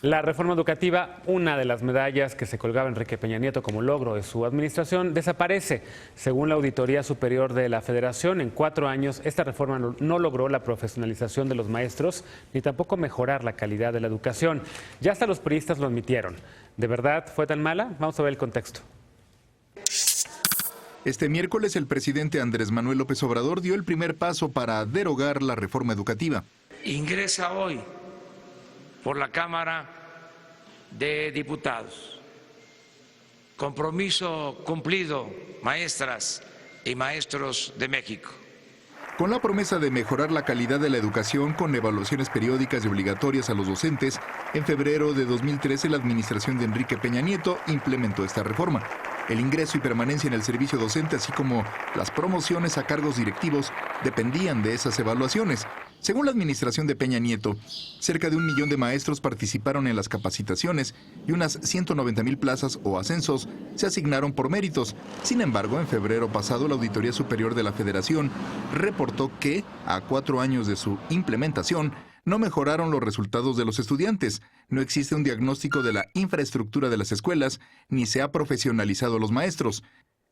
La reforma educativa, una de las medallas que se colgaba Enrique Peña Nieto como logro de su administración, desaparece. Según la Auditoría Superior de la Federación, en 4 años esta reforma no logró la profesionalización de los maestros ni tampoco mejorar la calidad de la educación. Ya hasta los priistas lo admitieron. ¿De verdad fue tan mala? Vamos a ver el contexto. Este miércoles el presidente Andrés Manuel López Obrador dio el primer paso para derogar la reforma educativa. Ingresa hoy por la Cámara de Diputados. Compromiso cumplido, maestras y maestros de México. Con la promesa de mejorar la calidad de la educación con evaluaciones periódicas y obligatorias a los docentes, en febrero de 2013 la administración de Enrique Peña Nieto implementó esta reforma. El ingreso y permanencia en el servicio docente, así como las promociones a cargos directivos, dependían de esas evaluaciones. Según la administración de Peña Nieto, cerca de 1 millón de maestros participaron en las capacitaciones y unas 190,000 plazas o ascensos se asignaron por méritos. Sin embargo, en febrero pasado, la Auditoría Superior de la Federación reportó que, a 4 años de su implementación, no mejoraron los resultados de los estudiantes, no existe un diagnóstico de la infraestructura de las escuelas, ni se ha profesionalizado a los maestros.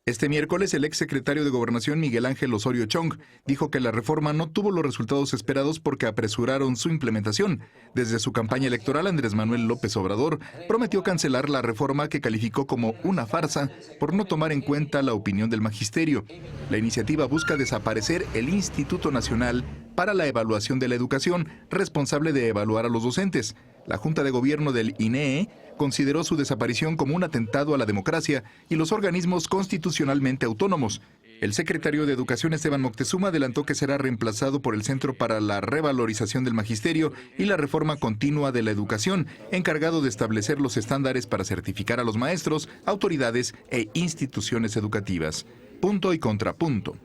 Este miércoles, el exsecretario de Gobernación Miguel Ángel Osorio Chong dijo que la reforma no tuvo los resultados esperados porque apresuraron su implementación. Desde su campaña electoral, Andrés Manuel López Obrador prometió cancelar la reforma que calificó como una farsa por no tomar en cuenta la opinión del magisterio. La iniciativa busca desaparecer el Instituto Nacional para la Evaluación de la Educación, responsable de evaluar a los docentes. La Junta de Gobierno del INEE consideró su desaparición como un atentado a la democracia y los organismos constitucionalmente autónomos. El secretario de Educación, Esteban Moctezuma, adelantó que será reemplazado por el Centro para la Revalorización del Magisterio y la Reforma Continua de la Educación, encargado de establecer los estándares para certificar a los maestros, autoridades e instituciones educativas. Punto y contrapunto.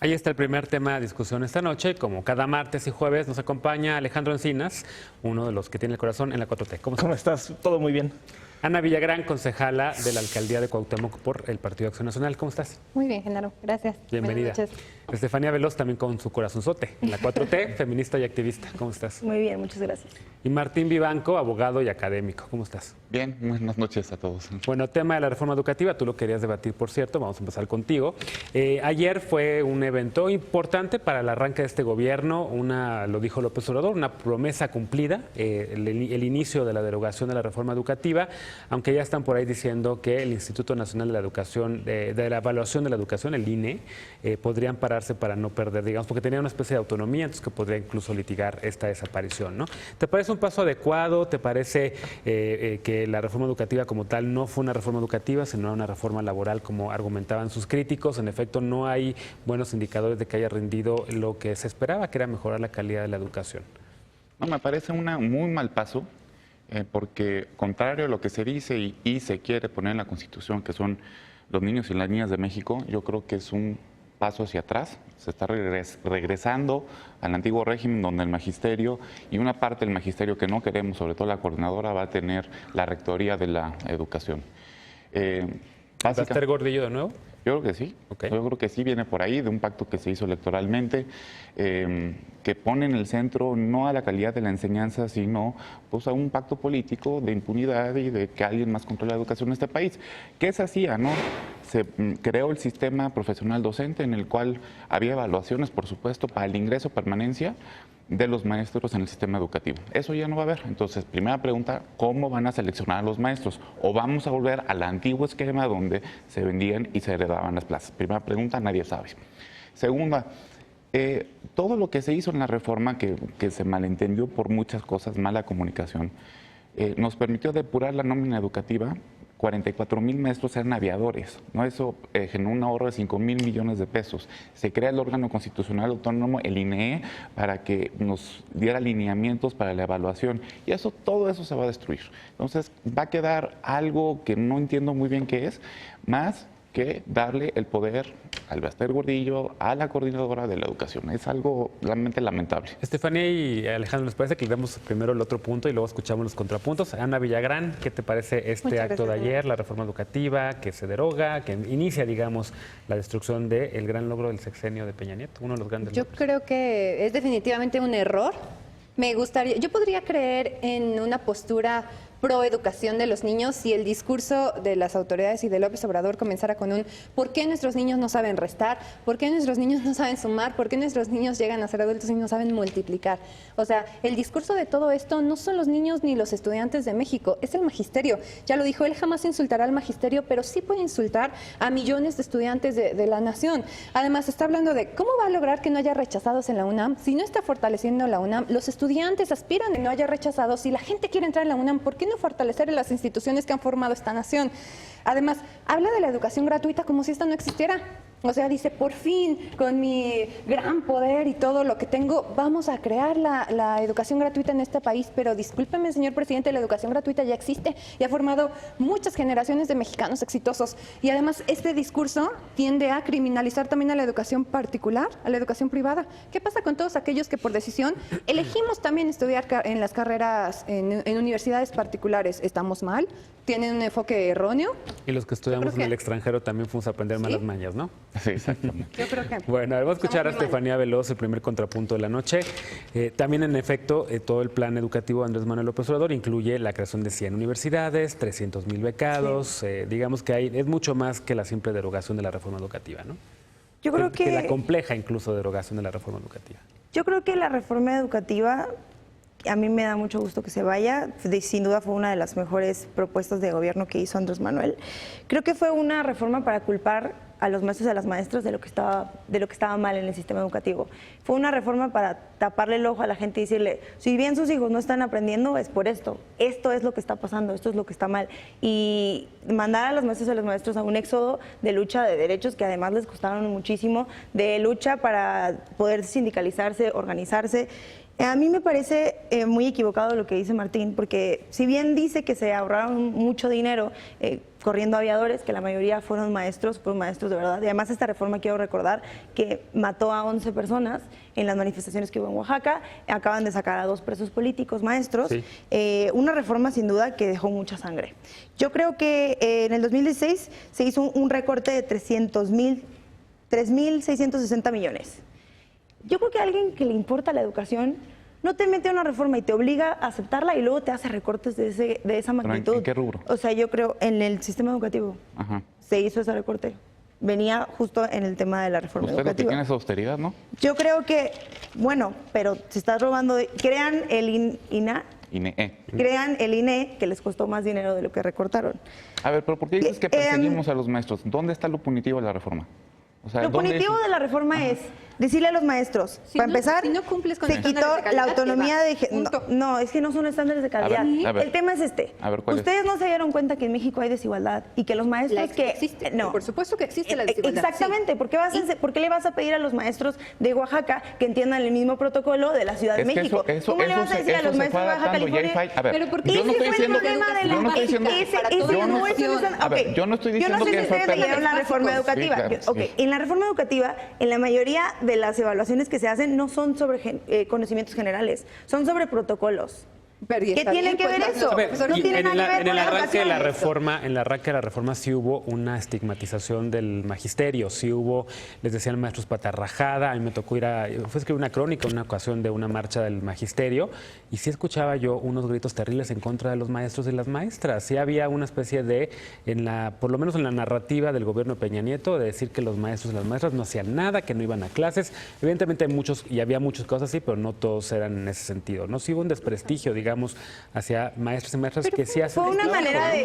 Ahí está el primer tema de discusión esta noche. Como cada martes y jueves nos acompaña Alejandro Encinas, uno de los que tiene el corazón en la 4T. ¿Cómo estás? Todo muy bien. Ana Villagrán, concejala de la Alcaldía de Cuauhtémoc por el Partido Acción Nacional. ¿Cómo estás? Muy bien, Genaro. Gracias. Bienvenida. Buenas noches. Estefanía Veloz, también con su corazonzote en la 4T, feminista y activista. ¿Cómo estás? Muy bien, muchas gracias. Y Martín Vivanco, abogado y académico. ¿Cómo estás? Bien, buenas noches a todos. Bueno, tema de la reforma educativa, tú lo querías debatir, por cierto, vamos a empezar contigo. Ayer fue un evento importante para el arranque de este gobierno, lo dijo López Obrador, una promesa cumplida, el inicio de la derogación de la reforma educativa, aunque ya están por ahí diciendo que el Instituto Nacional de la Educación, de la Evaluación de la Educación, el INE, podrían pararse para no perder, digamos, porque tenía una especie de autonomía, entonces que podría incluso litigar esta desaparición, ¿no? ¿Te parece un paso adecuado? ¿Te parece que la reforma educativa como tal no fue una reforma educativa, sino una reforma laboral como argumentaban sus críticos? En efecto, no hay buenos indicadores de que haya rendido lo que se esperaba, que era mejorar la calidad de la educación. No, me parece un muy mal paso, porque contrario a lo que se dice y se quiere poner en la Constitución, que son los niños y las niñas de México, yo creo que es un paso hacia atrás. Se está regresando al antiguo régimen donde el magisterio y una parte del magisterio que no queremos, sobre todo la coordinadora, va a tener la rectoría de la educación. ¿Va a estar Gordillo de nuevo? Yo creo que sí. Okay. Yo creo que sí viene por ahí de un pacto que se hizo electoralmente, que pone en el centro no a la calidad de la enseñanza, sino pues a un pacto político de impunidad y de que alguien más controle la educación en este país. ¿Qué se hacía, no? Se creó el sistema profesional docente en el cual había evaluaciones, por supuesto, para el ingreso, permanencia de los maestros en el sistema educativo. Eso ya no va a haber. Entonces, primera pregunta, ¿cómo van a seleccionar a los maestros? ¿O vamos a volver al antiguo esquema donde se vendían y se heredaban las plazas? Primera pregunta, nadie sabe. Segunda, todo lo que se hizo en la reforma, que se malentendió por muchas cosas, mala comunicación, nos permitió depurar la nómina educativa. 44,000 maestros eran aviadores, ¿no? Eso generó un ahorro de 5,000 millones de pesos. Se crea el órgano constitucional autónomo, el INEE, para que nos diera lineamientos para la evaluación. Y todo eso se va a destruir. Entonces va a quedar algo que no entiendo muy bien qué es, más que darle el poder al Baster Gordillo, a la coordinadora de la educación. Es algo realmente lamentable. Estefanía y Alejandro, ¿les parece que demos primero el otro punto y luego escuchamos los contrapuntos? Ana Villagrán, ¿qué te parece este acto de ayer, la reforma educativa que se deroga, que inicia, digamos, la destrucción del gran logro del sexenio de Peña Nieto, uno de los grandes Yo logros? creo que es definitivamente un error Me gustaría, yo podría creer en una postura pro educación de los niños si el discurso de las autoridades y de López Obrador comenzara con un ¿por qué nuestros niños no saben restar? ¿Por qué nuestros niños no saben sumar? ¿Por qué nuestros niños llegan a ser adultos y no saben multiplicar? O sea, el discurso de todo esto no son los niños ni los estudiantes de México, es el magisterio. Ya lo dijo, él jamás insultará al magisterio, pero sí puede insultar a millones de estudiantes de la nación. Además, está hablando de cómo va a lograr que no haya rechazados en la UNAM. Si no está fortaleciendo la UNAM, los estudiantes aspiran a que no haya rechazados. Si la gente quiere entrar en la UNAM, ¿por qué no fortalecer las instituciones que han formado esta nación? Además, habla de la educación gratuita como si esta no existiera. O sea, dice, por fin, con mi gran poder y todo lo que tengo, vamos a crear la educación gratuita en este país. Pero discúlpeme, señor presidente, la educación gratuita ya existe y ha formado muchas generaciones de mexicanos exitosos. Y además, este discurso tiende a criminalizar también a la educación particular, a la educación privada. ¿Qué pasa con todos aquellos que por decisión elegimos también estudiar en las carreras en universidades particulares? ¿Estamos mal? ¿Tienen un enfoque erróneo? Y los que estudiamos en el extranjero también fuimos a aprender malas mañas, ¿no? Sí, exactamente. Yo creo que... Bueno, vamos a escuchar a Estefanía Veloz, el primer contrapunto de la noche. También, en efecto, todo el plan educativo de Andrés Manuel López Obrador incluye la creación de 100 universidades, 300,000 becados. Digamos que es mucho más que la simple derogación de la reforma educativa, ¿no? Yo creo que la compleja, incluso, derogación de la reforma educativa. Yo creo que la reforma educativa, a mí me da mucho gusto que se vaya. Sin duda fue una de las mejores propuestas de gobierno que hizo Andrés Manuel. Creo que fue una reforma para culpar a los maestros y a las maestras de lo que estaba mal en el sistema educativo. Fue una reforma para taparle el ojo a la gente y decirle, si bien sus hijos no están aprendiendo, es por esto. Esto es lo que está pasando, esto es lo que está mal. Y mandar a los maestros y a los maestros a un éxodo de lucha de derechos que además les costaron muchísimo, de lucha para poder sindicalizarse, organizarse. A mí me parece muy equivocado lo que dice Martín, porque si bien dice que se ahorraron mucho dinero corriendo aviadores, que la mayoría fueron maestros de verdad, y además esta reforma quiero recordar que mató a 11 personas en las manifestaciones que hubo en Oaxaca, acaban de sacar a 2 presos políticos maestros, sí. Una reforma sin duda que dejó mucha sangre. Yo creo que en el 2016 se hizo un recorte de 3.660 millones. Yo creo que a alguien que le importa la educación no te mete una reforma y te obliga a aceptarla y luego te hace recortes de esa magnitud. ¿En qué rubro? O sea, yo creo en el sistema educativo. Ajá. Se hizo ese recorte. Venía justo en el tema de la reforma educativa. Usted lo que tiene es austeridad, ¿no? Yo creo que, bueno, pero se está robando. Crean el INE, que les costó más dinero de lo que recortaron. A ver, pero ¿por qué dices que perseguimos a los maestros? ¿Dónde está lo punitivo de la reforma? O sea, lo punitivo de la reforma es decirle a los maestros, para empezar, si no cumples con se quitó la autonomía de... No, es que no son estándares de calidad. A ver, el tema es este. Ustedes no se dieron cuenta que en México hay desigualdad y que los maestros existe. No, por supuesto que existe la desigualdad. Exactamente. Sí. ¿Por qué le vas a pedir a los maestros de Oaxaca que entiendan el mismo protocolo de la Ciudad de México? ¿Cómo le vas a decir a los maestros de Baja California? Pero ¿por qué yo no estoy diciendo que yo no estoy diciendo que eso la reforma educativa. En la reforma educativa, en la mayoría de las evaluaciones que se hacen no son sobre conocimientos generales, son sobre protocolos. ¿Qué tiene que ver eso? No tiene nada que ver con el arranque de la reforma, en el arranque de la reforma sí hubo una estigmatización del magisterio, sí hubo, les decían maestros patarrajada, a mí me tocó fue a escribir una crónica en una ocasión de una marcha del magisterio y sí escuchaba yo unos gritos terribles en contra de los maestros y las maestras. Sí había una especie de, por lo menos en la narrativa del gobierno de Peña Nieto, de decir que los maestros y las maestras no hacían nada, que no iban a clases. Evidentemente había muchas cosas así, pero no todos eran en ese sentido, ¿no? Sí hubo un desprestigio, digamos, hacia maestros y maestras que sí hacen. Fue una manera de...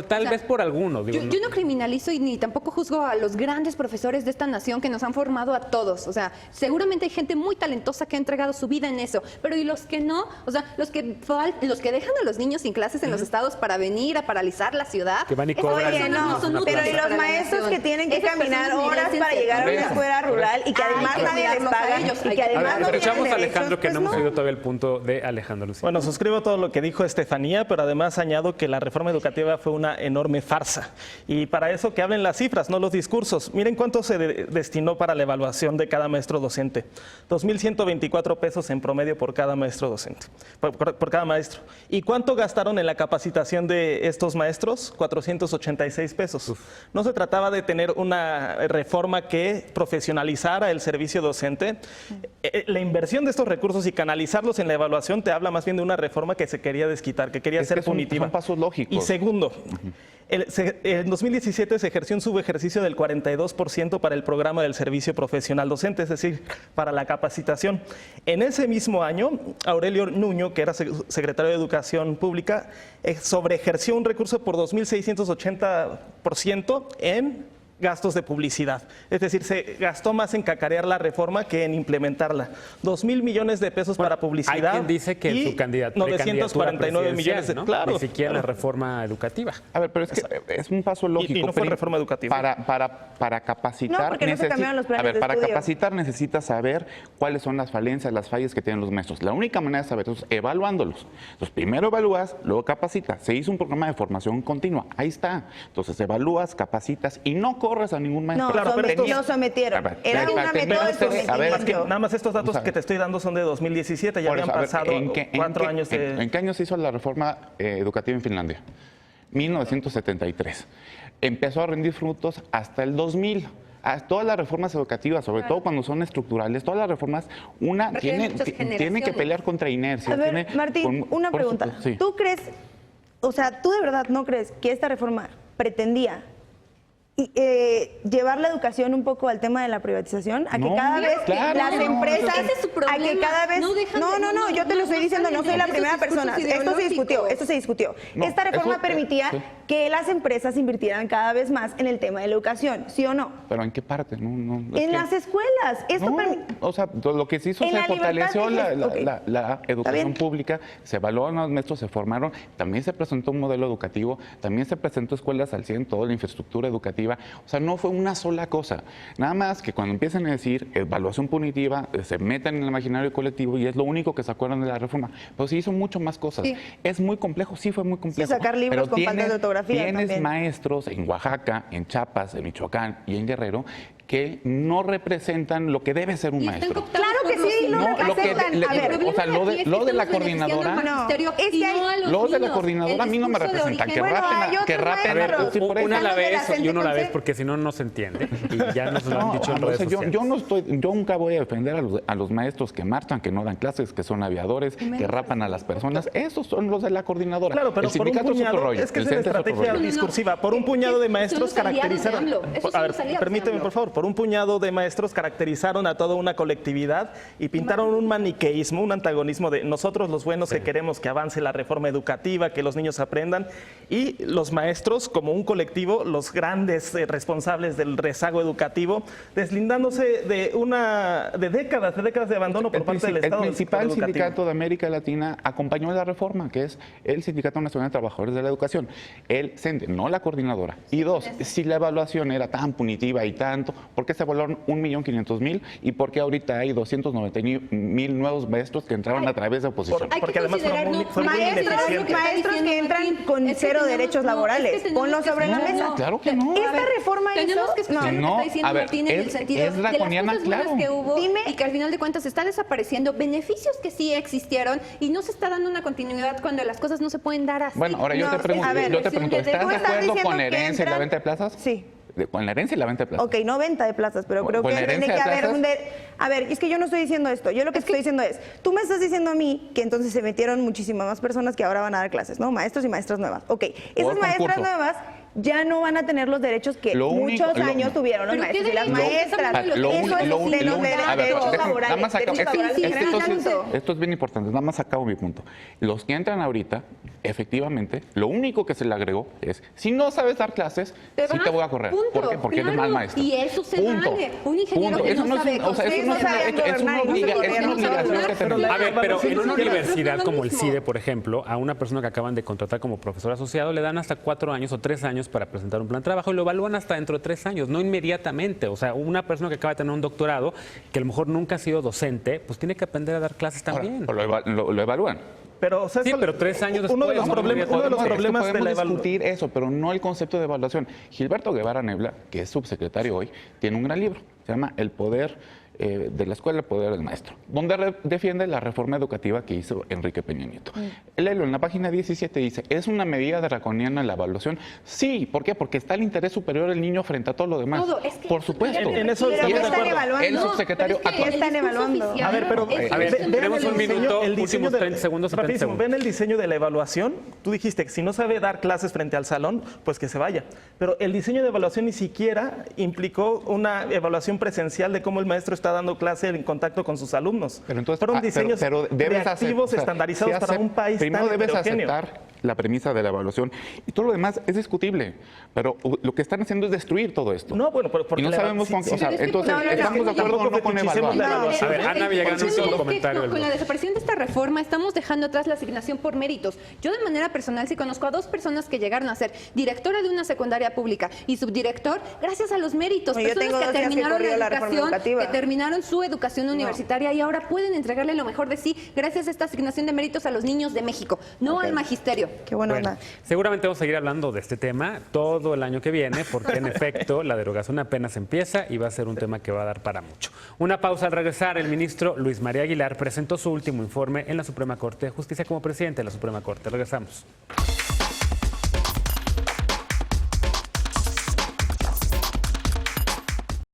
Tal vez por algunos. Yo no criminalizo y ni tampoco juzgo a los grandes profesores de esta nación que nos han formado a todos. O sea, seguramente hay gente muy talentosa que ha entregado su vida en eso. Pero ¿y los que no? O sea, los que dejan a los niños sin clases en los estados para venir a paralizar la ciudad. Que van y cobran. Pero ¿y los maestros que tienen que caminar horas para llegar a una escuela rural y que además nadie les paga? Escuchamos a Alejandro, que no hemos oído todavía el punto de Alejandro Lucía. Bueno, suscribo todo lo que dijo Estefanía, pero además añado que la reforma educativa fue una enorme farsa. Y para eso que hablen las cifras, no los discursos. Miren cuánto se destinó para la evaluación de cada maestro docente. 2.124 pesos en promedio por cada maestro docente, por cada maestro. ¿Y cuánto gastaron en la capacitación de estos maestros? 486 pesos. No se trataba de tener una reforma que profesionalizara el servicio docente. La inversión de estos recursos y canalizarlos en la evaluación te habla más bien de una reforma que se quería desquitar, que quería ser punitiva. Son pasos lógicos. Y segundo, en 2017 se ejerció un subejercicio del 42% para el programa del servicio profesional docente, es decir, para la capacitación. En ese mismo año, Aurelio Nuño, que era secretario de Educación Pública, sobreejerció un recurso por 2.680% en gastos de publicidad. Es decir, se gastó más en cacarear la reforma que en implementarla. 2.000 millones de pesos para publicidad. Hay quien dice que en su candidatura 949 millones de, ¿no? claro, Ni siquiera la reforma educativa. A ver, pero es que es un paso lógico. Y no fue reforma educativa. Para capacitar, No, porque no se cambiaron los planes de para estudio. capacitar necesitas saber cuáles son las falencias, las fallas que tienen los maestros. La única manera de saber eso es evaluándolos. Entonces, primero evalúas, luego capacitas. Se hizo un programa de formación continua. Ahí está. Entonces, evalúas, capacitas y no corres a ningún maestro. No, Claro, pero estos- lo sometieron. Era una método de a ver, Es que sometimiento. nada más estos datos Vamos a ver. que te estoy dando son de 2017, ya Por habían eso, a ver, pasado ¿en 4 años de... ¿En qué año se hizo la reforma educativa en Finlandia? 1973. Empezó a rendir frutos hasta el 2000. Todas las reformas educativas, sobre todo cuando son estructurales, todas las reformas, una Requieren tiene muchas que generaciones. pelear contra inercia. A ver, tiene- Martín, una por pregunta. supuesto, sí. ¿Tú crees, o sea, tú de verdad no crees que esta reforma pretendía llevar la educación un poco al tema de la privatización? A que No, cada vez claro, las no, empresas, ese es su a problema. que cada vez, No dejan no, de- yo te lo estoy diciendo, no soy la esos primera discursos persona. Esto se discutió. No, Esta reforma eso, permitía sí. que las empresas invirtieran cada vez más en el tema de la educación, ¿sí o no? ¿Pero en qué parte? No, es En que- las escuelas. Esto No, permite. lo que se hizo En se la fortaleció libertad de gestión. Ok. la educación bien. pública, se evaluaron los maestros, se formaron, también se presentó un modelo educativo, también se presentó escuelas al 100, toda la infraestructura educativa. O sea, no fue una sola cosa. Nada más que cuando empiezan a decir evaluación punitiva, se meten en el imaginario colectivo y es lo único que se acuerdan de la reforma. Pero se hizo mucho más cosas. Sí. Es muy complejo, sí fue muy complejo. sacar libros pero con faltas de ortografía tienes también. maestros en Oaxaca, en Chiapas, en Michoacán y en Guerrero que no representan lo que debe ser un Y están maestro. cooptados Claro que por los sí, lo sindicatos. representan. A ver, o sea, lo de la coordinadora, No, es que lo de la coordinadora a mí no me representa. Que Bueno, rapen, hay que otros rapen, maestros. sí, por eso. Una a la Estamos de vez la y uno a la vez, Conce. porque si no, no se entiende. Y ya nos lo han No, dicho en o redes sea, sociales. yo nunca voy a defender a los maestros que marchan, que no dan clases, que son aviadores, que rapan a las personas. Esos son los de la coordinadora. Claro, pero el por un sindicato es otro puñado, rollo. es que el es una CENTE es otro estrategia rollo. discursiva. Por un puñado de maestros son los aliados de caracterizaron... AMLO. Esos A son ver, los aliados de permíteme, AMLO. por favor. Por un puñado de maestros caracterizaron a toda una colectividad y pintaron un maniqueísmo, un antagonismo de nosotros los buenos que queremos que avance la reforma educativa, que los niños aprendan, y los maestros como un colectivo, los grandes responsables del rezago educativo, deslindándose de décadas de abandono por parte del Estado. El del sector principal educativo. sindicato de América Latina acompañó la reforma, que es el Sindicato Nacional de Trabajadores de la Educación, el CENTE, no la coordinadora. Y dos, si la evaluación era tan punitiva y tanto, ¿por qué se evaluaron 1.500.000 y por qué ahorita hay 290.000 nuevos maestros que entraron a través de oposición? Hay Porque que además considerar, fueron muy- no, fueron muy maestros, ineficientes. Maestros que entran Martín, con es que cero tenemos- derechos no, laborales. es que tenemos Ponlo que sobre la escuchar- mesa. no, Claro que no. Esta A ver, reforma tenemos hizo- que escuchar no. lo que No, está diciendo a ver, Martín en el es sentido de las draconiana, cosas buenas claro. que hubo Dime. y que al final de cuentas está desapareciendo, beneficios que sí existieron y no se está dando una continuidad cuando las cosas no se pueden dar así. Bueno, ahora yo No, te pregunto, a ver, ¿estás de tú estás acuerdo diciendo con la que herencia y la entran- venta de plazas? Sí. Con la herencia y la venta de plazas. Ok, no venta de plazas, pero creo Con que la tiene herencia que de haber plazas. A ver, es que yo no estoy diciendo esto. Yo lo que estoy diciendo es, tú me estás diciendo a mí que entonces se metieron muchísimas más personas que ahora van a dar clases, ¿no? Maestros y maestras nuevas. Ok, esas maestras concurso. nuevas ya no van a tener los derechos que Lo único- muchos lo- años tuvieron los ¿Pero qué maestros y las derechos? maestras. Estamos hablando de Eso es de los derechos laborales. nada más acabo- derechos laborales sí, que sí, eran sí. tanto. Esto es bien importante, nada más acabo mi punto. Los que entran ahorita, efectivamente, lo único que se le agregó es, si no sabes dar clases, Te sí vas, te voy a correr. punto, ¿Por qué? Porque eres claro, mal maestro. y eso se Punto. vale. Un ingeniero Punto. que Eso no es sabe un- o sea, eso construir, no es una- no saben es una gobernar, no obliga- saben es una gobernar, obligación no que saben tenemos. A ver, pero en una Sí, universidad no es lo como el mismo. CIDE, por ejemplo, a una persona que acaban de contratar como profesor asociado le dan hasta 4 años o 3 años años para presentar un plan de trabajo y lo evalúan hasta dentro de 3 años, no inmediatamente. O sea, una persona que acaba de tener un doctorado, que a lo mejor nunca ha sido docente, pues tiene que aprender a dar clases también. Ahora, lo evalúan. Pero, o sea, Sí, pero 3 años después. uno de los problemas de la podemos evaluación. discutir eso, pero no el concepto de evaluación. Gilberto Guevara Nebla, que es subsecretario hoy, tiene un gran libro, se llama El poder de la escuela, el poder del maestro, donde defiende la reforma educativa que hizo Enrique Peña Nieto. Léelo, en la página 17 dice, ¿es una medida draconiana la evaluación? Sí, ¿por qué? Porque está el interés superior del niño frente a todo lo demás. Todo, es que por supuesto. En eso Pero estamos ¿qué de están acuerdo. evaluando? El subsecretario pero es que ¿Qué están el discurso evaluando? oficial A ver, pero es- A ver, vean tenemos el un diseño- minuto, el diseño últimos de- 30 segundos, 30 rapidísimo, segundos. ven el diseño de la evaluación. Tú dijiste que si no sabe dar clases frente al salón, pues que se vaya. Pero el diseño de evaluación ni siquiera implicó una evaluación presencial de cómo el maestro está dando clase en contacto con sus alumnos. Pero entonces, fueron diseños pero debes reactivos o sea, estandarizados sí para un país primero tan debes heterogéneo. aceptar la premisa de la evaluación y todo lo demás es discutible, pero lo que están haciendo es destruir todo esto. No, bueno, porque y no la- sabemos sí, con, sí, o sea, pero es que entonces no, no, no, estamos de es que acuerdo o no con tampoco evaluar. la evaluación. A ver, Ana Villagrán, el un problema solo es que comentario del con la voto. desaparición de esta reforma estamos dejando atrás la asignación por méritos. Yo de manera personal sí conozco a 2 personas que llegaron a ser directora de una secundaria pública y subdirector gracias a los méritos. Yo tengo Personas 2 que días que terminaron corrió la reforma educativa. que terminaron su educación universitaria y ahora pueden entregarle lo mejor de sí gracias a esta asignación de méritos a los niños de México, no al magisterio. Qué buena Bueno, onda. seguramente vamos a seguir hablando de este tema todo el año que viene, porque en efecto la derogación apenas empieza y va a ser un tema que va a dar para mucho. Una pausa. Al regresar, el ministro Luis María Aguilar presentó su último informe en la Suprema Corte de Justicia como presidente de la Suprema Corte. Regresamos.